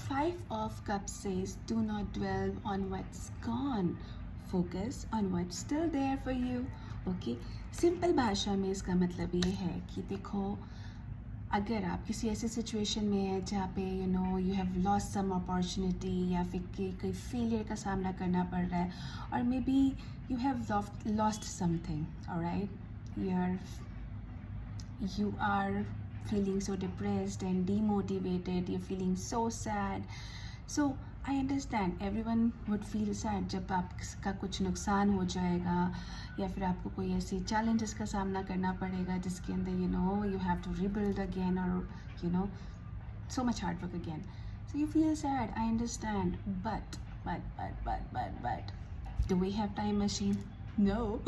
Five of Cups says, do not dwell on what's gone. Focus on what's still there for you. Okay? Simple भाषा में इसका मतलब ये है कि देखो, अगर आप किसी ऐसे सिचुएशन में है जहाँ पे you have lost some opportunity या फिर कोई फेलियर का सामना करना पड़ रहा है, और may be you have lost something, alright, you are feeling so depressed and demotivated, you're feeling so sad. So I understand everyone would feel sad जब आपका कुछ नुकसान हो जाएगा या फिर आपको कोई ऐसे challenges का सामना करना पड़ेगा जिसके अंदर you have to rebuild again, or so much hard work again. So you feel sad, I understand, but do we have time machine? No.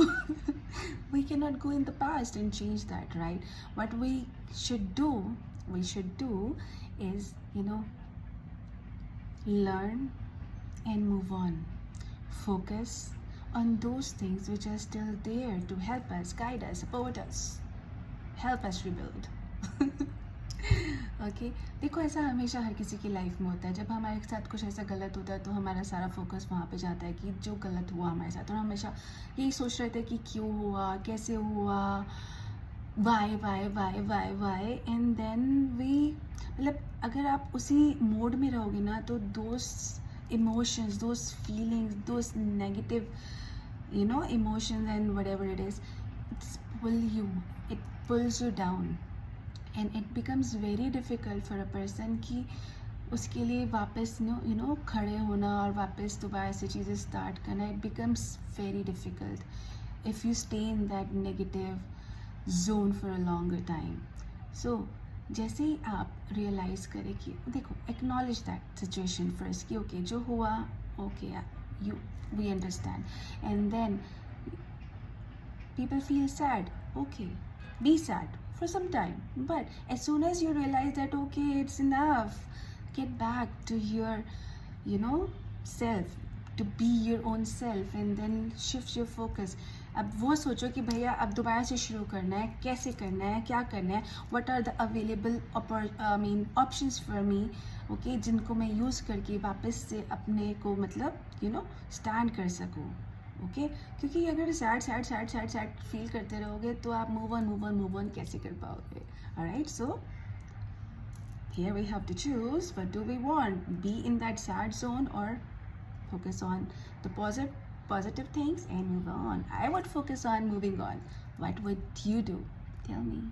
We cannot go in the past and change that, right? What we should do is learn and move on. Focus on those things which are still there to help us, guide us, support us, help us rebuild. Okay देखो, ऐसा हमेशा हर किसी की life में होता है. जब हमारे साथ कुछ ऐसा गलत होता है तो हमारा सारा फोकस वहाँ पे जाता है कि जो गलत हुआ हमारे साथ, और हमेशा यही सोच रहे थे कि क्यों हुआ, कैसे हुआ, वाई, एंड देन वी, मतलब अगर आप उसी मोड में रहोगे ना तो those emotions, those feelings, those negative emotions and whatever it is, it pulls you down. And it becomes very difficult for a person कि उसके लिए वापस खड़े होना और वापस दोबारा से चीज़ें स्टार्ट करना. It becomes very difficult if you stay in that negative zone for a longer time. So जैसे ही आप realize करें कि देखो, acknowledge that situation first कि okay, जो हुआ okay, we understand, and then people feel sad, okay, be sad for some time, but as soon as you realize that okay, it's enough, get back to your self, to be your own self, and then shift your focus. अब वो सोचो कि भैया अब दोबारा से शुरू करना है, कैसे करना है, क्या करना है, what are the available options for me, okay, जिनको मैं यूज़ करके वापस से अपने को स्टैंड कर सकूँ. ओके क्योंकि अगर सैड फील करते रहोगे तो आप मूव ऑन कैसे कर पाओगे. Alright, so here we have to choose, what do we want, be in that sad zone or focus on the positive things and move on. I would focus on moving on. What would you do? Tell me.